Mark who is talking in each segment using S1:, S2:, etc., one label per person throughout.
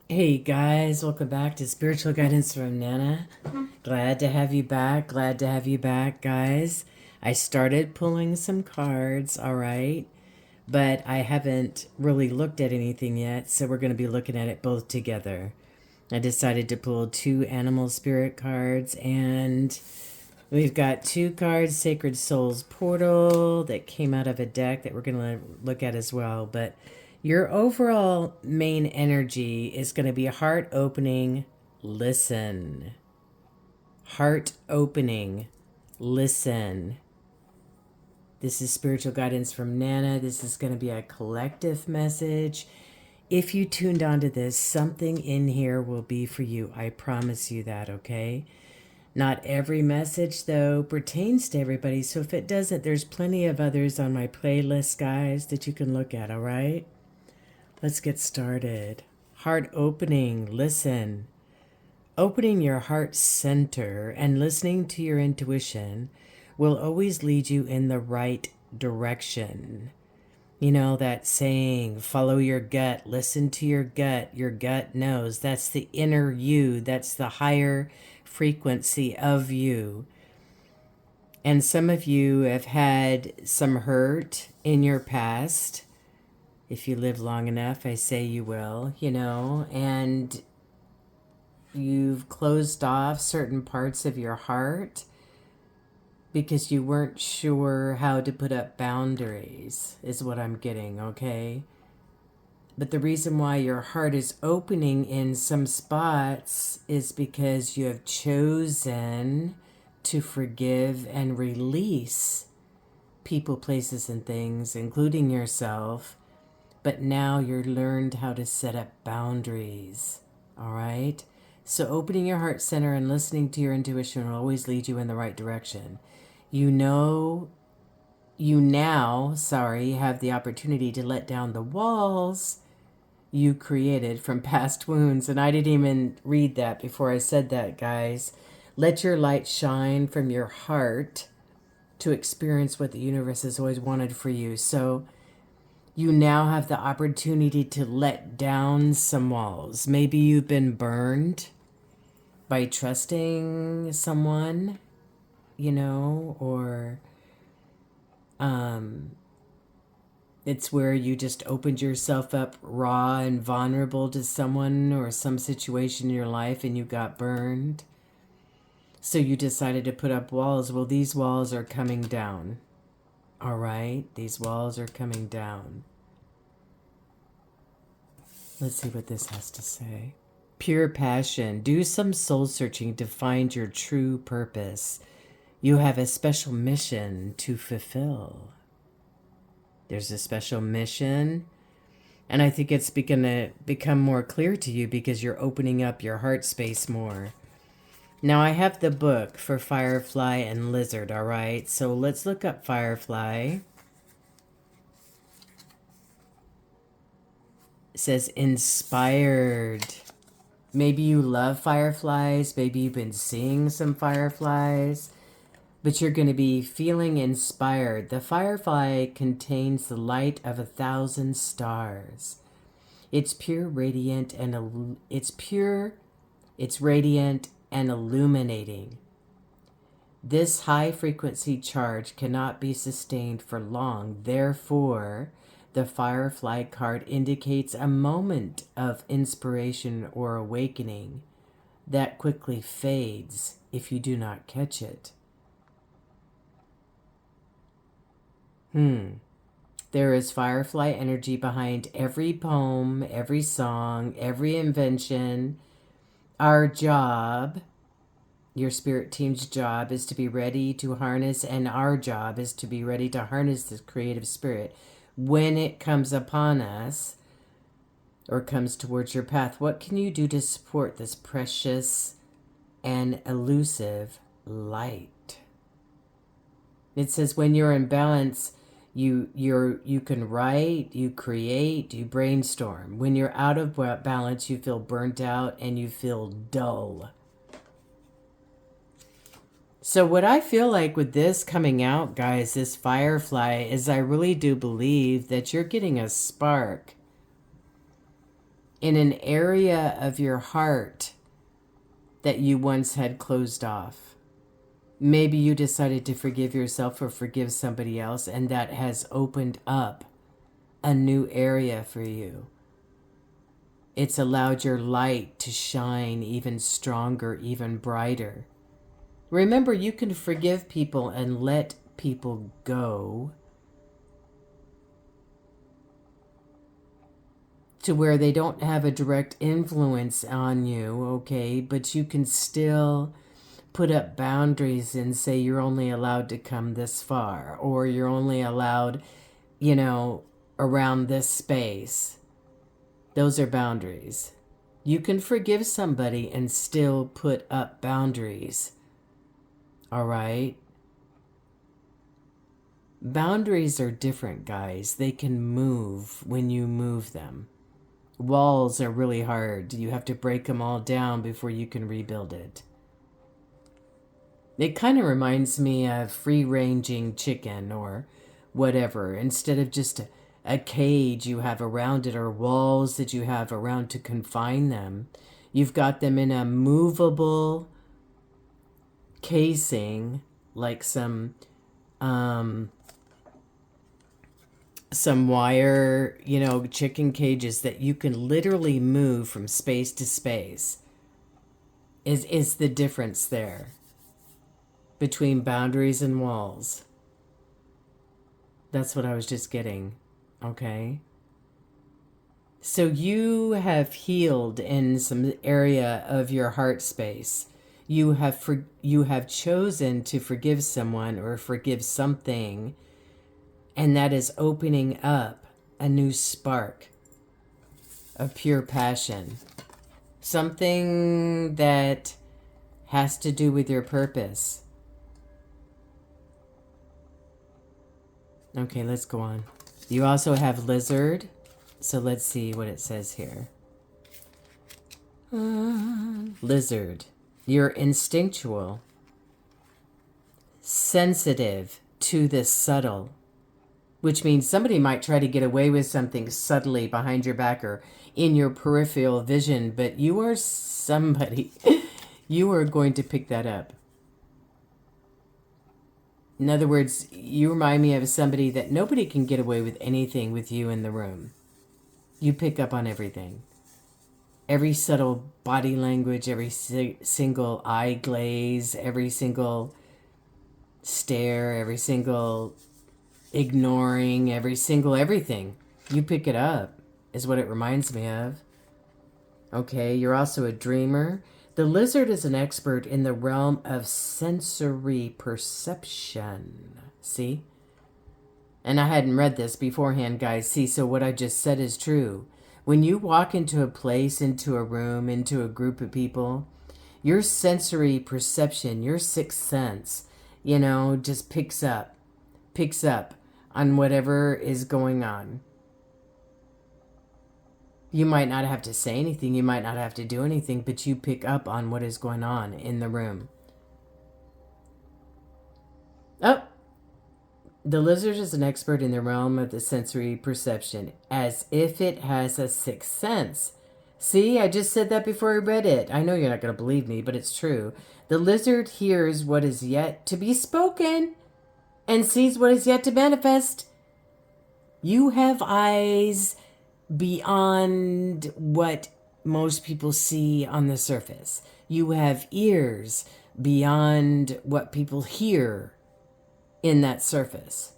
S1: Hey guys, welcome back to Spiritual Guidance from Nana. Glad to have you back. Glad to have you back, guys. I started pulling some cards, all right, but I haven't really looked at anything yet, so we're going to be looking at it both together. I decided to pull two animal spirit cards, and we've got two cards, Sacred Souls Portal, that came out of a deck that we're going to look at as well, but your overall main energy is going to be heart opening, listen. Heart opening, listen. This is spiritual guidance from Nana. This is going to be a collective message. If you tuned onto this, something in here will be for you. I promise you that, okay? Not every message, though, pertains to everybody. So if it doesn't, there's plenty of others on my playlist, guys, that you can look at, all right? Let's get started. Heart opening, listen. Opening your heart center and listening to your intuition will always lead you in the right direction. You know that saying, follow your gut, listen to your gut knows. That's the inner you, that's the higher frequency of you. And some of you have had some hurt in your past. If you live long enough, I say you will, and you've closed off certain parts of your heart because you weren't sure how to put up boundaries, is what I'm getting, okay? But the reason why your heart is opening in some spots is because you have chosen to forgive and release people, places, and things, including yourself. But now you're learned how to set up boundaries, all right? So opening your heart center and listening to your intuition will always lead you in the right direction. You now have the opportunity to let down the walls you created from past wounds. And I didn't even read that before I said that, guys. Let your light shine from your heart to experience what the universe has always wanted for you. So you now have the opportunity to let down some walls. Maybe you've been burned by trusting someone, or it's where you just opened yourself up raw and vulnerable to someone or some situation in your life and you got burned. So you decided to put up walls. Well, these walls are coming down. All right? These walls are coming down. Let's see what this has to say. Pure passion. Do some soul searching to find your true purpose. You have a special mission to fulfill. There's a special mission, and I think it's going to become more clear to you because you're opening up your heart space more. Now, I have the book for Firefly and Lizard, all right? So let's look up Firefly. It says inspired. Maybe you love fireflies. Maybe you've been seeing some fireflies. But you're going to be feeling inspired. The firefly contains the light of 1,000 stars. It's pure, radiant, and it's radiant and illuminating. This high frequency charge cannot be sustained for long. Therefore, the Firefly card indicates a moment of inspiration or awakening that quickly fades if you do not catch it. There is Firefly energy behind every poem, every song, every invention. Our job, your spirit team's job, is to be ready to harness, and our job is to be ready to harness this creative spirit when it comes upon us or comes towards your path. What can you do to support this precious and elusive light? It says when you're in balance, you can write, you create, you brainstorm. When you're out of balance, you feel burnt out and you feel dull. So what I feel like with this coming out, guys, this Firefly, is I really do believe that you're getting a spark in an area of your heart that you once had closed off. Maybe you decided to forgive yourself or forgive somebody else, and that has opened up a new area for you. It's allowed your light to shine even stronger, even brighter. Remember, you can forgive people and let people go to where they don't have a direct influence on you, okay? But you can still put up boundaries and say you're only allowed to come this far, or you're only allowed, around this space. Those are boundaries. You can forgive somebody and still put up boundaries. All right? Boundaries are different, guys. They can move when you move them. Walls are really hard. You have to break them all down before you can rebuild it. It kind of reminds me of free-ranging chicken or whatever. Instead of just a cage you have around it or walls that you have around to confine them, you've got them in a movable casing, like some wire, chicken cages that you can literally move from space to space. Is the difference there between boundaries and walls. That's what I was just getting. Okay? So you have healed in some area of your heart space. You have chosen to forgive someone or forgive something, and that is opening up a new spark of pure passion. Something that has to do with your purpose. Okay, let's go on. You also have lizard. So let's see what it says here. Lizard. You're instinctual, sensitive to the subtle, which means somebody might try to get away with something subtly behind your back or in your peripheral vision, but you are somebody. You are going to pick that up. In other words, you remind me of somebody that nobody can get away with anything with you in the room. You pick up on everything. Every subtle body language, every single eye glaze, every single stare, every single ignoring, every single everything. You pick it up, is what it reminds me of. Okay, you're also a dreamer. The lizard is an expert in the realm of sensory perception. See? And I hadn't read this beforehand, guys. See, so what I just said is true. When you walk into a place, into a room, into a group of people, your sensory perception, your sixth sense, just picks up on whatever is going on. You might not have to say anything, you might not have to do anything, but you pick up on what is going on in the room. Oh! The lizard is an expert in the realm of the sensory perception, as if it has a sixth sense. See, I just said that before I read it. I know you're not going to believe me, but it's true. The lizard hears what is yet to be spoken and sees what is yet to manifest. You have eyes beyond what most people see on the surface. You have ears beyond what people hear in that surface.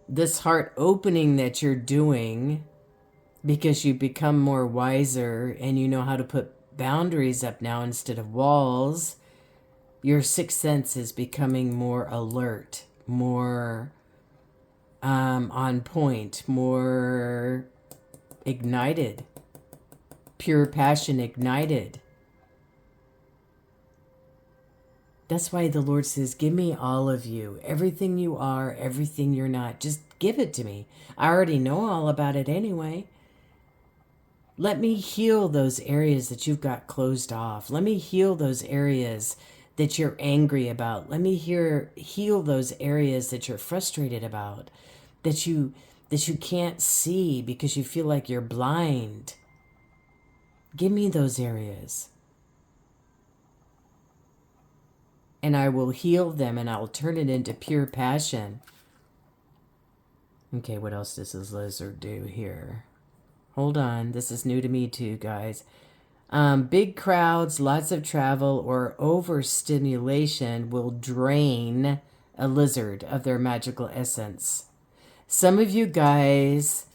S1: This heart opening that you're doing because you become more wiser and you know how to put boundaries up now instead of walls, your sixth sense is becoming more alert, more on point, more ignited, pure passion ignited. That's why the Lord says, give me all of you, everything you are, everything you're not. Just give it to me. I already know all about it anyway. Let me heal those areas that you've got closed off. Let me heal those areas that you're angry about. Let me heal those areas that you're frustrated about, that that you can't see because you feel like you're blind. Give me those areas. And I will heal them and I'll turn it into pure passion. Okay, what else does this lizard do here? Hold on, this is new to me too, guys. Big crowds, lots of travel, or overstimulation will drain a lizard of their magical essence. Some of you guys,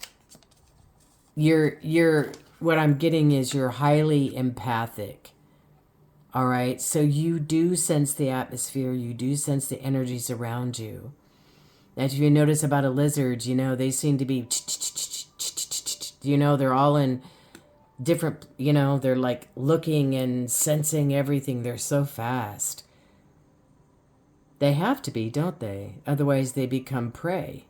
S1: what I'm getting is you're highly empathic. All right, so you do sense the atmosphere, you do sense the energies around you. And if you notice about a lizard, they seem to be, they're all in different, they're like looking and sensing everything. They're so fast. They have to be, don't they? Otherwise they become prey.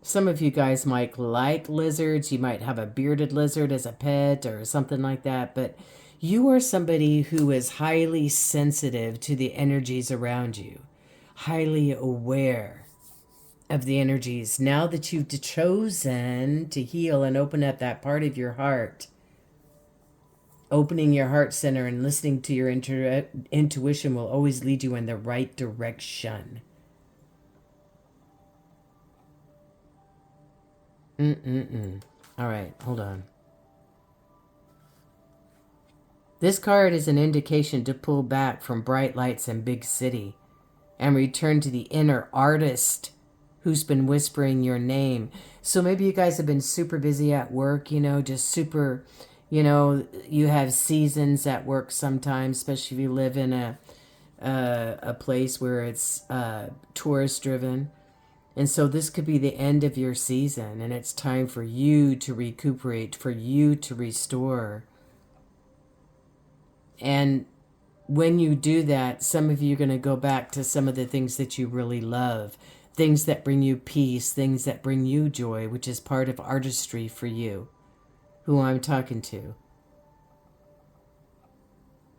S1: Some of you guys might like lizards. You might have a bearded lizard as a pet or something like that. But you are somebody who is highly sensitive to the energies around you. Highly aware of the energies. Now that you've chosen to heal and open up that part of your heart, opening your heart center and listening to your intuition will always lead you in the right direction. All right, hold on. This card is an indication to pull back from bright lights and big city and return to the inner artist who's been whispering your name. So maybe you guys have been super busy at work, just super, you have seasons at work sometimes, especially if you live in a place where it's tourist driven. And so this could be the end of your season, and it's time for you to recuperate, for you to restore. And when you do that, some of you are going to go back to some of the things that you really love, things that bring you peace, things that bring you joy, which is part of artistry for you, who I'm talking to.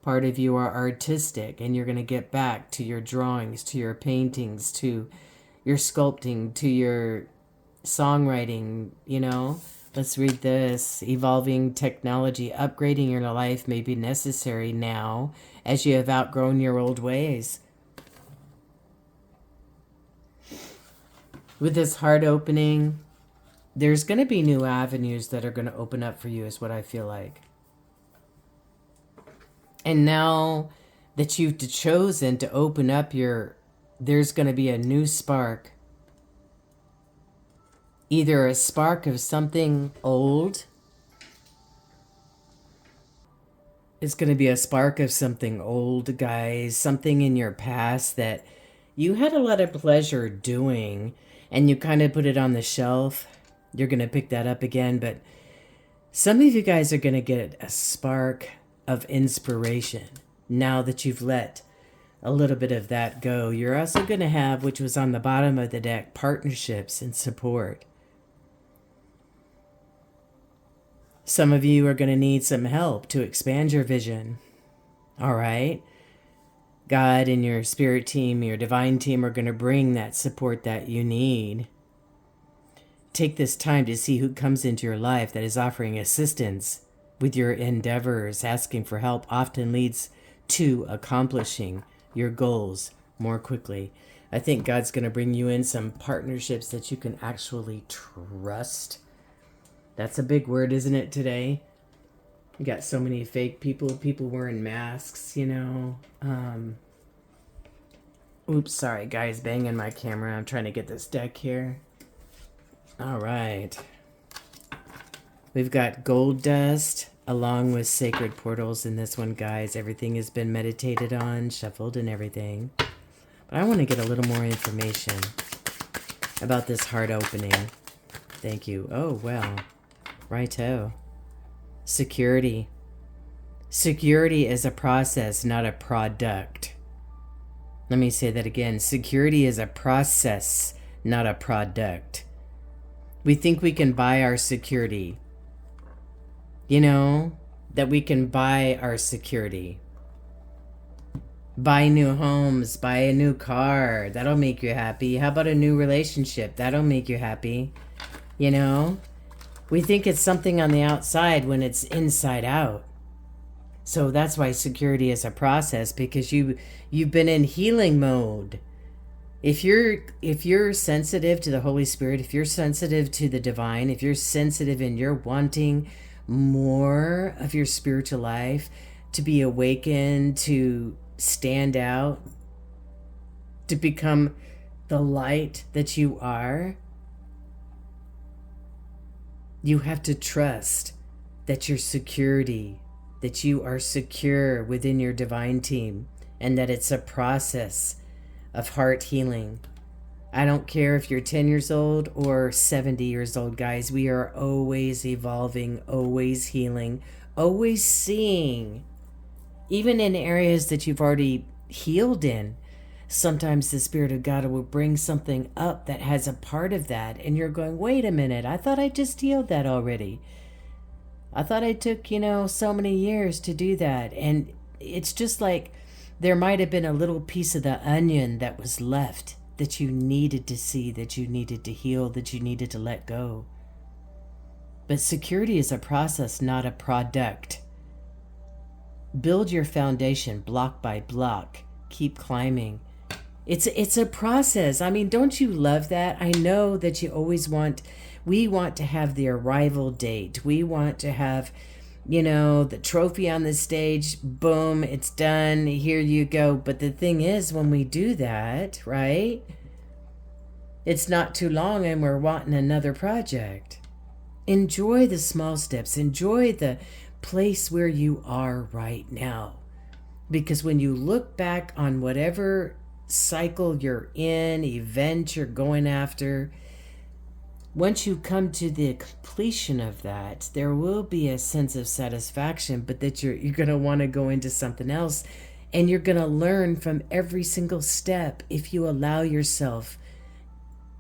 S1: Part of you are artistic, and you're going to get back to your drawings, to your paintings, to your sculpting, to your songwriting, Let's read this. Evolving technology, upgrading your life may be necessary now as you have outgrown your old ways. With this heart opening, there's going to be new avenues that are going to open up for you, is what I feel like. And now that you've chosen to open up there's going to be a new spark. Either a spark of something old. It's going to be a spark of something old, guys. Something in your past that you had a lot of pleasure doing and you kind of put it on the shelf. You're going to pick that up again. But some of you guys are going to get a spark of inspiration now that you've let a little bit of that go. You're also going to have, which was on the bottom of the deck, partnerships and support. Some of you are going to need some help to expand your vision. All right? God and your spirit team, your divine team are going to bring that support that you need. Take this time to see who comes into your life that is offering assistance with your endeavors. Asking for help often leads to accomplishing your goals more quickly. I think God's going to bring you in some partnerships that you can actually trust. That's a big word, isn't it, today? You got so many fake people wearing masks, Oops, sorry, guys, banging my camera. I'm trying to get this deck here. All right. We've got gold dust along with sacred portals in this one, guys. Everything has been meditated on, shuffled, and everything. But I want to get a little more information about this heart opening. Thank you. Oh, well. Righto. Security. Security is a process, not a product. Let me say that again. Security is a process, not a product. We think we can buy our security. That we can buy our security. Buy new homes, buy a new car. That'll make you happy. How about a new relationship? That'll make you happy. You know? We think it's something on the outside when it's inside out. So that's why security is a process, because you've been in healing mode. If you're sensitive to the Holy Spirit, if you're sensitive to the divine, if you're sensitive and you're wanting more of your spiritual life to be awakened, to stand out, to become the light that you are, you have to trust that your security, that you are secure within your divine team, and that it's a process of heart healing. I don't care if you're 10 years old or 70 years old, guys. We are always evolving, always healing, always seeing. Even in areas that you've already healed in, sometimes the Spirit of God will bring something up that has a part of that. And you're going, wait a minute, I thought I just healed that already. I thought I took, so many years to do that. And it's just like there might have been a little piece of the onion that was left that you needed to see, that you needed to heal, that you needed to let go. But security is a process, not a product. Build your foundation block by block. Keep climbing. It's a process. I mean, don't you love that? I know that we want to have the arrival date. We want to have, the trophy on the stage. Boom, it's done. Here you go. But the thing is, when we do that, right? It's not too long and we're wanting another project. Enjoy the small steps. Enjoy the place where you are right now. Because when you look back on whatever cycle you're in, event you're going after, once you come to the completion of that, there will be a sense of satisfaction, but that you're going to want to go into something else, and you're going to learn from every single step if you allow yourself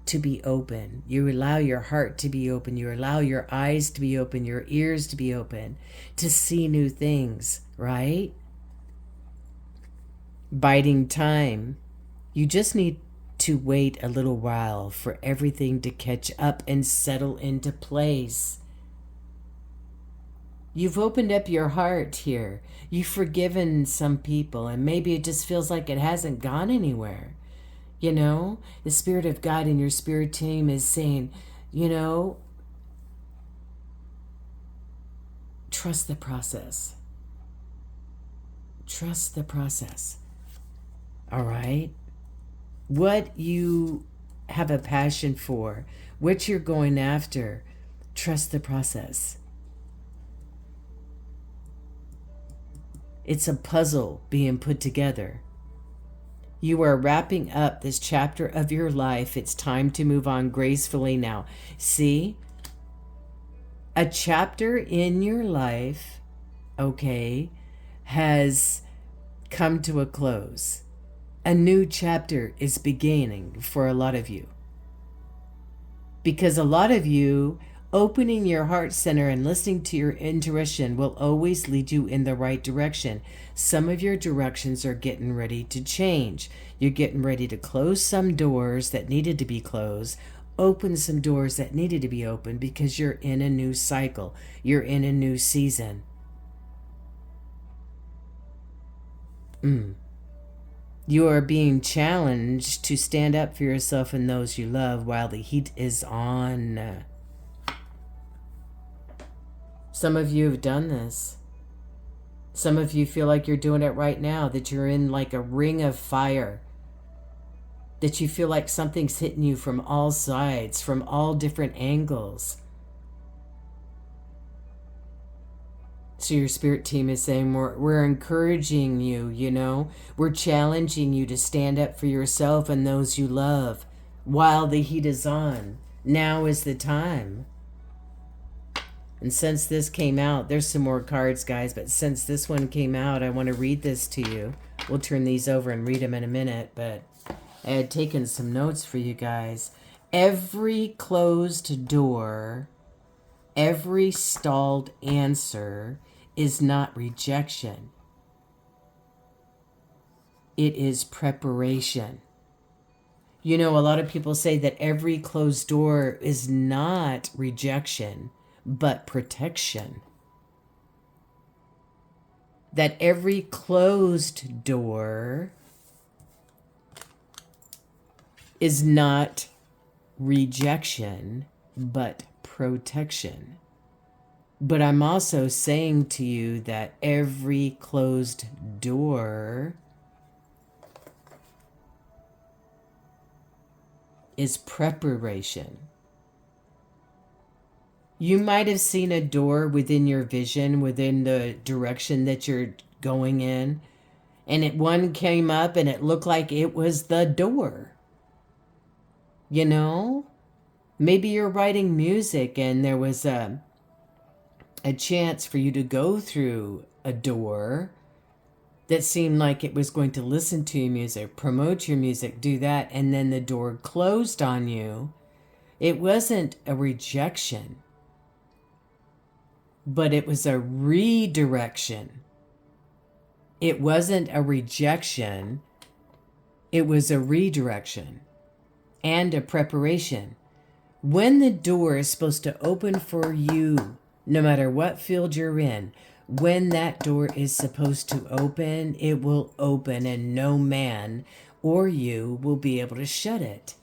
S1: to be open. You allow your heart to be open. You allow your eyes to be open, your ears to be open, to see new things, right? Biding time. You just need to wait a little while for everything to catch up and settle into place. You've opened up your heart here. You've forgiven some people, and maybe it just feels like it hasn't gone anywhere. The Spirit of God in your spirit team is saying, trust the process. Trust the process. All right? What you have a passion for, what you're going after, trust the process. It's a puzzle being put together. You are wrapping up this chapter of your life. It's time to move on gracefully now. See? A chapter in your life, okay, has come to a close. A new chapter is beginning for a lot of you. Because a lot of you, opening your heart center and listening to your intuition will always lead you in the right direction. Some of your directions are getting ready to change. You're getting ready to close some doors that needed to be closed, open some doors that needed to be opened, because you're in a new cycle. You're in a new season. You are being challenged to stand up for yourself and those you love while the heat is on. Some of you have done this. Some of you feel like you're doing it right now, that you're in like a ring of fire, that you feel like something's hitting you from all sides, from all different angles. So your spirit team is saying, we're encouraging you, we're challenging you to stand up for yourself and those you love while the heat is on. Now is the time. And since this came out, there's some more cards, guys, but since this one came out, I want to read this to you. We'll turn these over and read them in a minute, but I had taken some notes for you guys. Every closed door, every stalled answer is not rejection. It is preparation. You know, a lot of people say that every closed door is not rejection, but protection. That every closed door is not rejection, but protection. But I'm also saying to you that every closed door is preparation. You might have seen a door within your vision, within the direction that you're going in, and one came up and it looked like it was the door. You know? Maybe you're writing music and there was a chance for you to go through a door that seemed like it was going to listen to your music, promote your music, do that, and then the door closed on you. It wasn't a rejection, but it was a redirection. It wasn't a rejection, it was a redirection and a preparation. When the door is supposed to open for you, no matter what field you're in, when that door is supposed to open, it will open and no man or you will be able to shut it.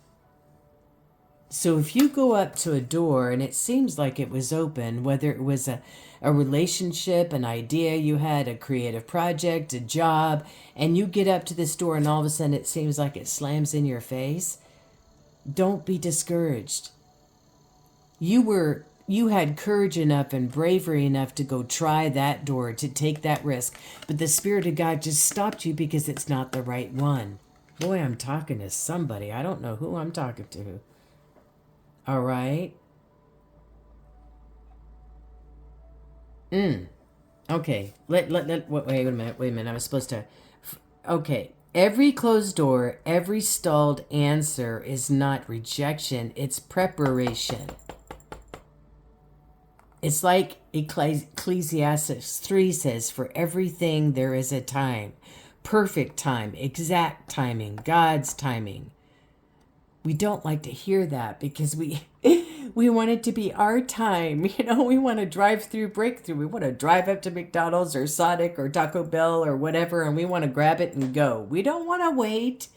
S1: So if you go up to a door and it seems like it was open, whether it was a relationship, an idea you had, a creative project, a job, and you get up to this door and all of a sudden it seems like it slams in your face, don't be discouraged. You had courage enough and bravery enough to go try that door, to take that risk, but the Spirit of God just stopped you because it's not the right one. Boy, I'm talking to somebody. I don't know who I'm talking to. All right. Okay. Wait a minute. I was supposed to. Okay. Every closed door, every stalled answer is not rejection, it's preparation. It's like Ecclesiastes 3 says, for everything there is a time, perfect time, exact timing, God's timing. We don't like to hear that because we want it to be our time. You know, we want to drive through breakthrough. We want to drive up to McDonald's or Sonic or Taco Bell or whatever, and we want to grab it and go. We don't want to wait.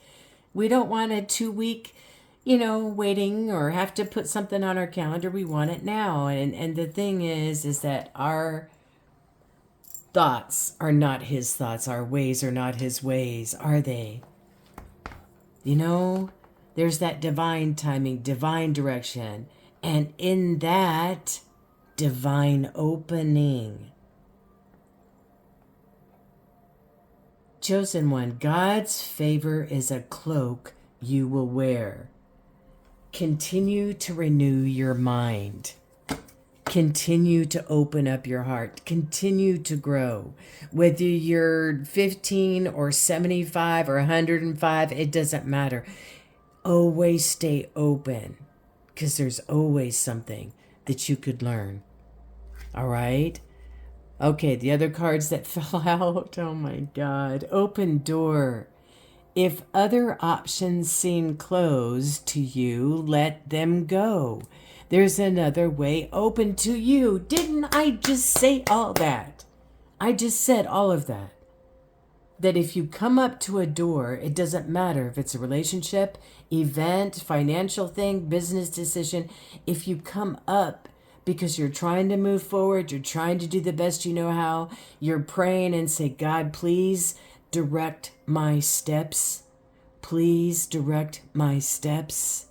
S1: We don't want a 2-week, waiting or have to put something on our calendar. We want it now. And the thing is that our thoughts are not his thoughts. Our ways are not his ways, are they? There's that divine timing, divine direction, and in that, divine opening. Chosen one, God's favor is a cloak you will wear. Continue to renew your mind. Continue to open up your heart. Continue to grow. Whether you're 15 or 75 or 105, it doesn't matter. Always stay open because there's always something that you could learn. All right? Okay, the other cards that fell out. Oh my God. Open door. If other options seem closed to you, let them go. There's another way open to you. Didn't I just say all that? I just said all of that. That if you come up to a door, it doesn't matter if it's a relationship, event, financial thing, business decision. If you come up because you're trying to move forward, you're trying to do the best you know how, you're praying and say, God, please direct my steps. Please direct my steps.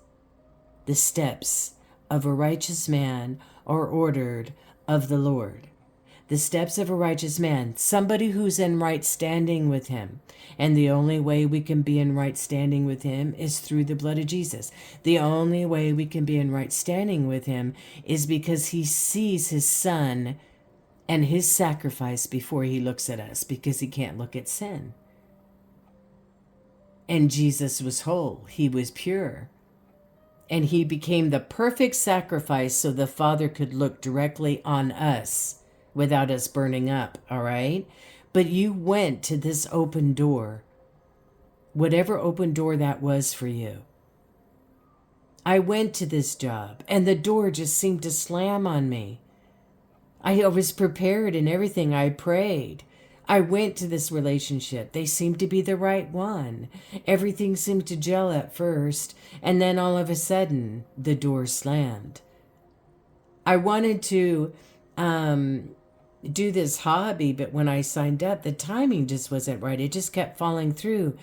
S1: The steps of a righteous man are ordered of the Lord. The steps of a righteous man, somebody who's in right standing with him. And the only way we can be in right standing with him is through the blood of Jesus. The only way we can be in right standing with him is because he sees his son and his sacrifice before he looks at us, because he can't look at sin. And Jesus was whole. He was pure. And he became the perfect sacrifice so the Father could look directly on us without us burning up, all right? But you went to this open door whatever open door that was for you. I went to this job and the door just seemed to slam on me. I was prepared and everything. I prayed. I went to this relationship. They seemed to be the right one. Everything seemed to gel at first, and then all of a sudden, the door slammed. I wanted to do this hobby, but when I signed up, the timing just wasn't right. It just kept falling through.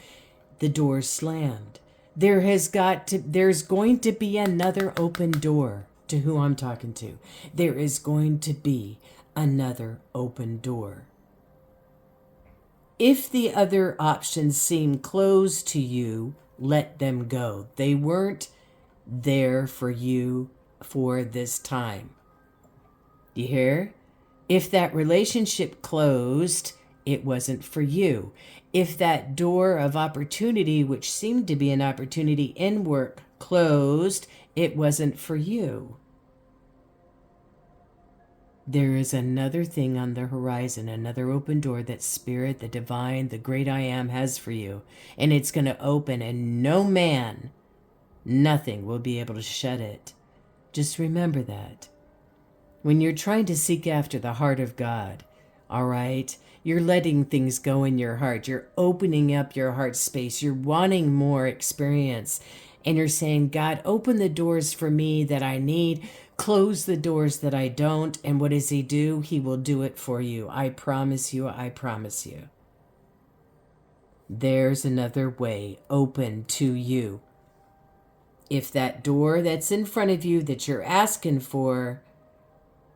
S1: The door slammed. There's going to be another open door to who I'm talking to. There is going to be another open door. If the other options seem closed to you, let them go. They weren't there for you for this time. You hear? If that relationship closed, it wasn't for you. If that door of opportunity, which seemed to be an opportunity in work, closed, it wasn't for you. There is another thing on the horizon, another open door that Spirit, the divine, the great I am has for you. And it's going to open, and no man, nothing will be able to shut it. Just remember that. When you're trying to seek after the heart of God, all right, you're letting things go in your heart. You're opening up your heart space. You're wanting more experience. And you're saying, God, open the doors for me that I need. Close the doors that I don't. And what does he do? He will do it for you. I promise you. I promise you. There's another way open to you. If that door that's in front of you that you're asking for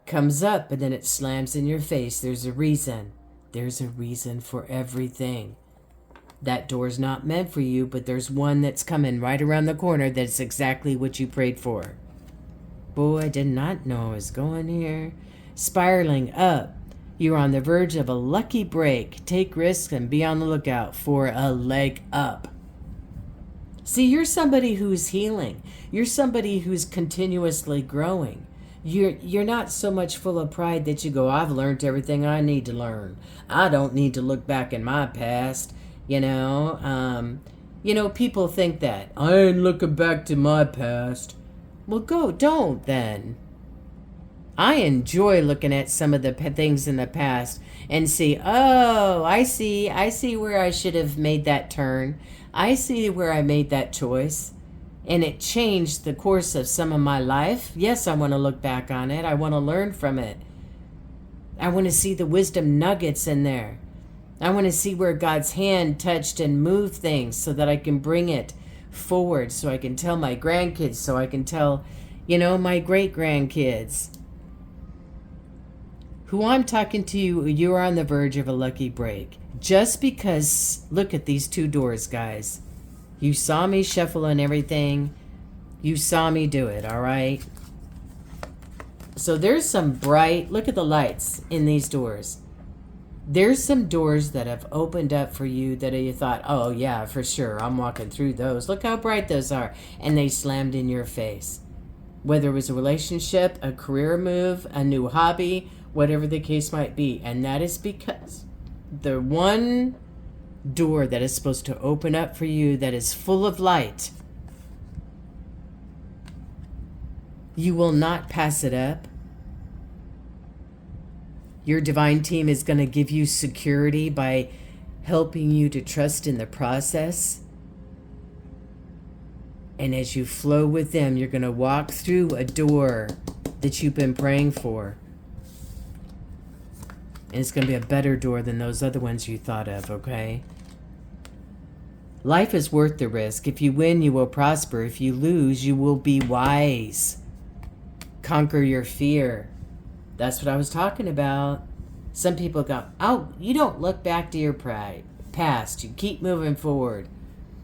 S1: comes up and then it slams in your face, there's a reason. There's a reason for everything. That door's not meant for you, but there's one that's coming right around the corner that's exactly what you prayed for. Boy, I did not know I was going here. Spiraling up. You're on the verge of a lucky break. Take risks and be on the lookout for a leg up. See, you're somebody who's healing. You're somebody who's continuously growing. You're not so much full of pride that you go, I've learned everything I need to learn. I don't need to look back in my past. People think that. I ain't looking back to my past. Well, don't then. I enjoy looking at some of the things in the past and see, oh, I see where I should have made that turn. I see where I made that choice. And it changed the course of some of my life. Yes, I want to look back on it. I want to learn from it. I want to see the wisdom nuggets in there. I want to see where God's hand touched and moved things so that I can bring it forward, so I can tell my grandkids, so I can tell, my great-grandkids. Who I'm talking to you are on the verge of a lucky break. Just because, look at these two doors, guys. You saw me shuffle and everything. You saw me do it, all right? So there's some bright, look at the lights in these doors. There's some doors that have opened up for you that you thought, oh yeah, for sure, I'm walking through those. Look how bright those are. And they slammed in your face. Whether it was a relationship, a career move, a new hobby, whatever the case might be. And that is because the one door that is supposed to open up for you that is full of light, you will not pass it up. Your divine team is going to give you security by helping you to trust in the process. And as you flow with them, you're going to walk through a door that you've been praying for. And it's going to be a better door than those other ones you thought of, okay? Life is worth the risk. If you win, you will prosper. If you lose, you will be wise. Conquer your fear. That's what I was talking about. Some people go, oh, you don't look back to your past. You keep moving forward.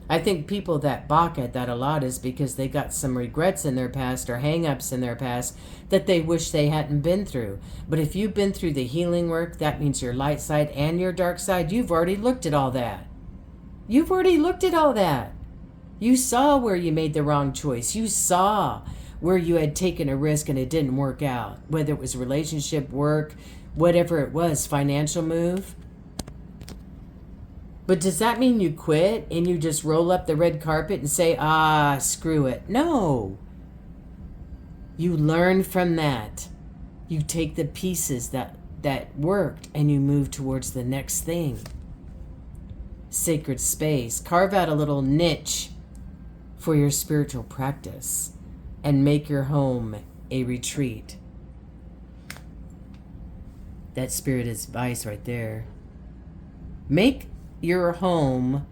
S1: I think people that balk at that a lot is because they got some regrets in their past or hang-ups in their past that they wish they hadn't been through. But if you've been through the healing work, that means your light side and your dark side, you've already looked at all that. You've already looked at all that. You saw where you made the wrong choice. You saw where you had taken a risk and it didn't work out. Whether it was relationship, work, whatever it was, financial move. But does that mean you quit and you just roll up the red carpet and say, screw it? No. You learn from that. You take the pieces that worked and you move towards the next thing. Sacred space. Carve out a little niche for your spiritual practice and make your home a retreat. That spirit advice right there. Make your home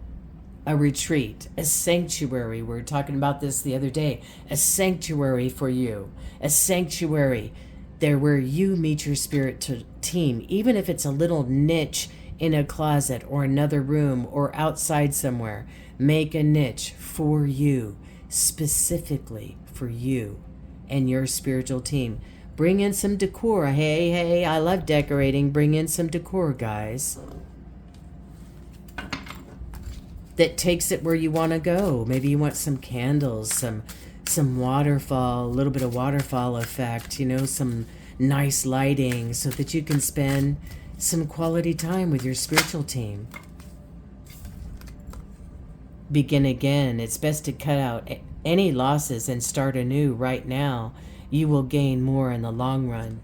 S1: a retreat, a sanctuary. We were talking about this the other day. A sanctuary for you. A sanctuary there where you meet your spirit team, even if it's a little niche in a closet or another room or outside somewhere. Make a niche for you, specifically for you and your spiritual team. Bring in some decor. Hey, I love decorating. Bring in some decor, guys. That takes it where you want to go. Maybe you want some candles, some waterfall, a little bit of waterfall effect, some nice lighting so that you can spend some quality time with your spiritual team. Begin again. It's best to cut out any losses and start anew right now. You will gain more in the long run.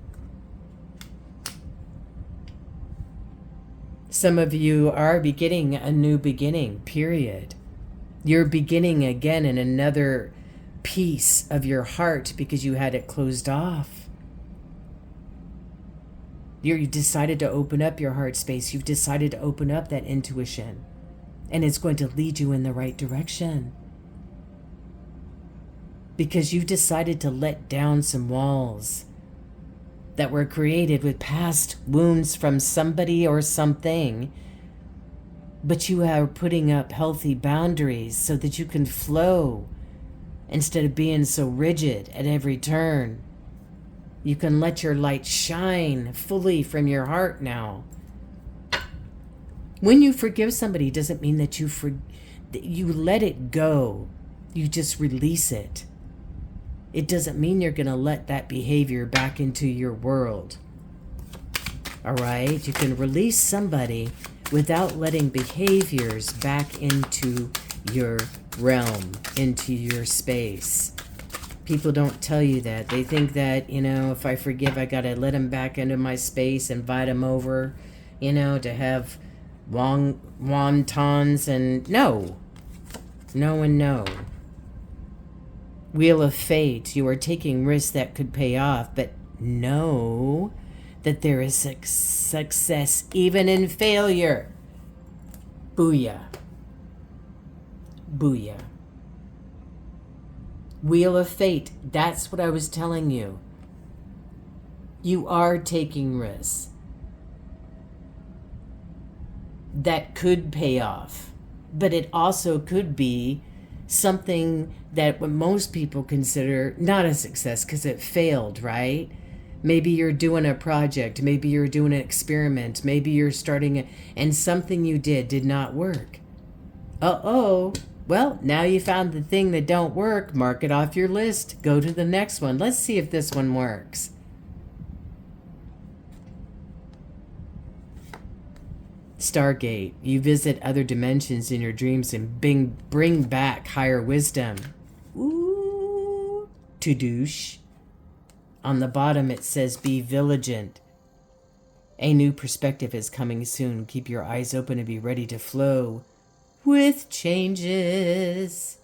S1: Some of you are beginning a new beginning, period. You're beginning again in another piece of your heart because you had it closed off. You decided to open up your heart space. You've decided to open up that intuition. And it's going to lead you in the right direction. Because you've decided to let down some walls that were created with past wounds from somebody or something. But you are putting up healthy boundaries so that you can flow instead of being so rigid at every turn. You can let your light shine fully from your heart now. When you forgive somebody, it doesn't mean that you let it go. You just release it. It doesn't mean you're going to let that behavior back into your world. All right? You can release somebody without letting behaviors back into your realm, into your space. People don't tell you that. They think that, if I forgive, I got to let them back into my space, invite them over, to have wontons and no. No and no. Wheel of Fate, you are taking risks that could pay off, but know that there is success even in failure. Booyah. Booyah. Wheel of Fate, that's what I was telling you. You are taking risks that could pay off, but it also could be something that what most people consider not a success because it failed, right? Maybe you're doing a project, maybe you're doing an experiment, maybe you're starting and something you did not work. Well, now you found the thing that don't work, mark it off your list, go to the next one. Let's see if this one works. Stargate, you visit other dimensions in your dreams and bring back higher wisdom. Ooh, to douche. On the bottom it says, be vigilant. A new perspective is coming soon. Keep your eyes open and be ready to flow with changes.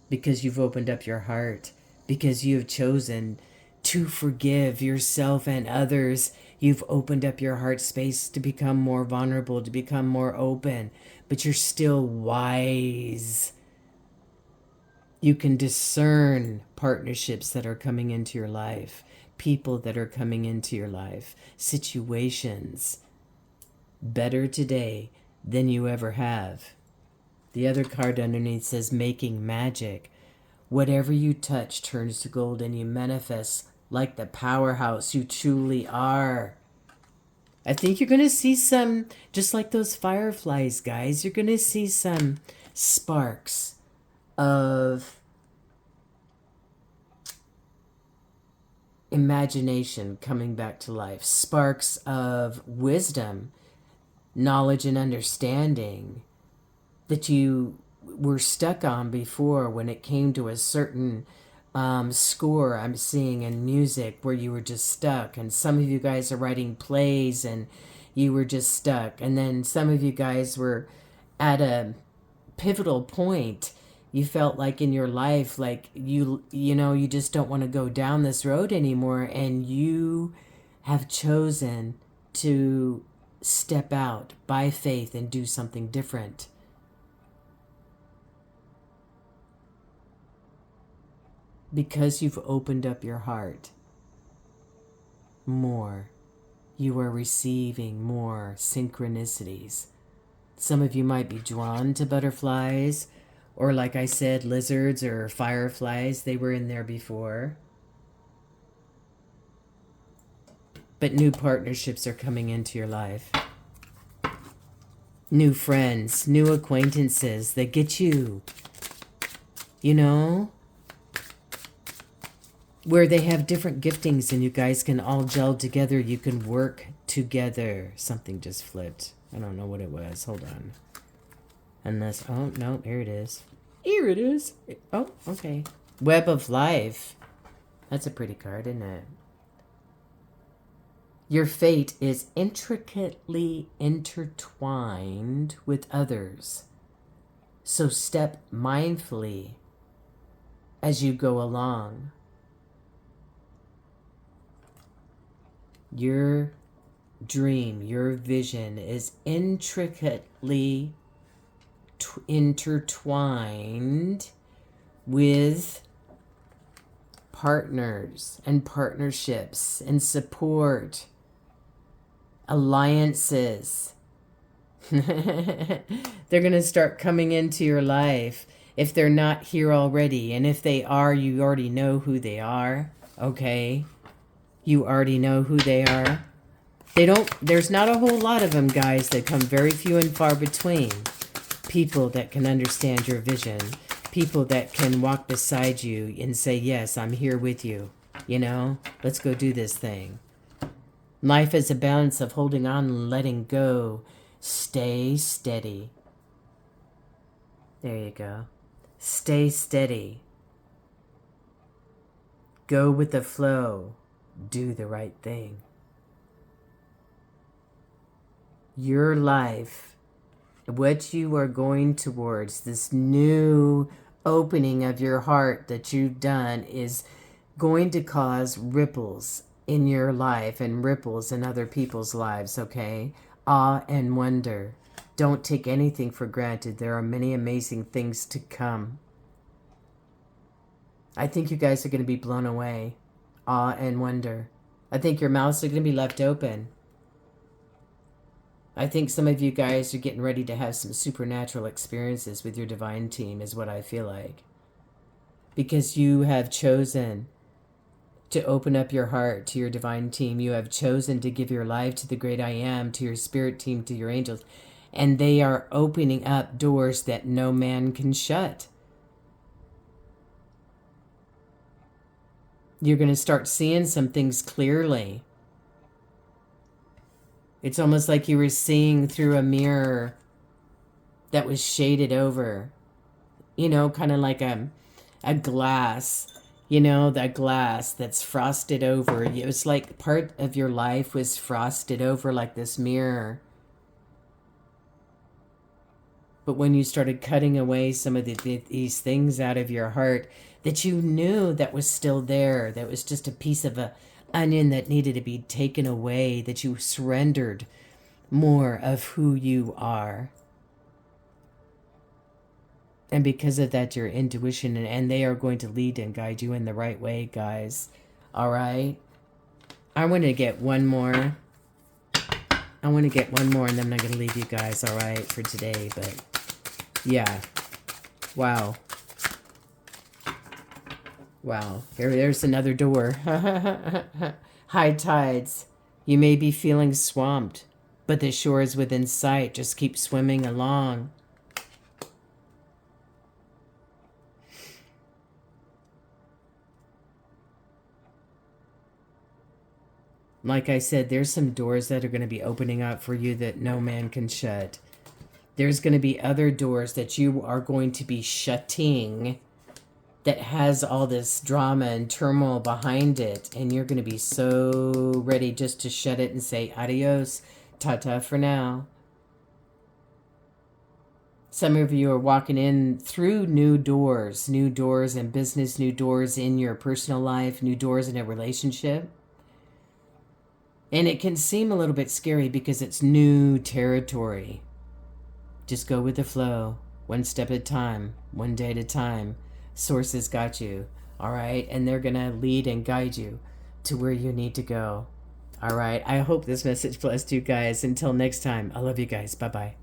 S1: Because you've opened up your heart. Because you have chosen to forgive yourself and others. You've opened up your heart space to become more vulnerable, to become more open, but you're still wise. You can discern partnerships that are coming into your life, people that are coming into your life, situations. Better today than you ever have. The other card underneath says making magic. Whatever you touch turns to gold and you manifest like the powerhouse you truly are. I think you're going to see some, just like those fireflies, guys, you're going to see some sparks of imagination coming back to life, sparks of wisdom knowledge and understanding that you were stuck on before when it came to a certain score I'm seeing in music where you were just stuck. And some of you guys are writing plays and you were just stuck. And then some of you guys were at a pivotal point. You felt like in your life, like you know, you just don't want to go down this road anymore. And you have chosen to step out by faith and do something different. Because you've opened up your heart more, you are receiving more synchronicities. Some of you might be drawn to butterflies, or like I said, lizards or fireflies. They were in there before. But new partnerships are coming into your life. New friends, new acquaintances that get you, you know, where they have different giftings and you guys can all gel together. You can work together. Something just flipped. I don't know what it was. Hold on. Unless, oh, no, here it is. Here it is. Oh, okay. Web of Life. That's a pretty card, isn't it? Your fate is intricately intertwined with others. So step mindfully as you go along. Your dream, your vision is intricately intertwined with partners and partnerships and support, alliances. They're going to start coming into your life if they're not here already. And if they are, you already know who they are. Okay? You already know who they are. There's not a whole lot of them, guys. They come very few and far between. People that can understand your vision. People that can walk beside you and say, yes, I'm here with you. You know, let's go do this thing. Life is a balance of holding on and letting go. Stay steady. There you go. Stay steady. Go with the flow. Do the right thing. Your life, what you are going towards, this new opening of your heart that you've done is going to cause ripples in your life and ripples in other people's lives, okay? Awe and wonder. Don't take anything for granted. There are many amazing things to come. I think you guys are going to be blown away. Awe and wonder. I think your mouths are going to be left open. I think some of you guys are getting ready to have some supernatural experiences with your divine team, is what I feel like. Because you have chosen to open up your heart to your divine team. You have chosen to give your life to the great I am, to your spirit team, to your angels. And they are opening up doors that no man can shut. You're going to start seeing some things clearly. It's almost like you were seeing through a mirror that was shaded over. You know, kind of like a glass. You know, that glass that's frosted over. It was like part of your life was frosted over like this mirror. But when you started cutting away some of these things out of your heart that you knew that was still there, that was just a piece of a onion that needed to be taken away, that you surrendered more of who you are. And because of that, your intuition, and they are going to lead and guide you in the right way, guys. All right? I want to get one more. And then I'm not going to leave you guys, all right, for today. But, yeah. Wow. Wow. There's another door. High tides. You may be feeling swamped, but the shore is within sight. Just keep swimming along. Like I said, there's some doors that are going to be opening up for you that no man can shut. There's going to be other doors that you are going to be shutting that has all this drama and turmoil behind it. And you're going to be so ready just to shut it and say adios, ta-ta for now. Some of you are walking in through new doors in business, new doors in your personal life, new doors in a relationship. And it can seem a little bit scary because it's new territory. Just go with the flow, one step at a time, one day at a time. Source has got you, all right? And they're going to lead and guide you to where you need to go. All right, I hope this message blessed you guys. Until next time, I love you guys. Bye-bye.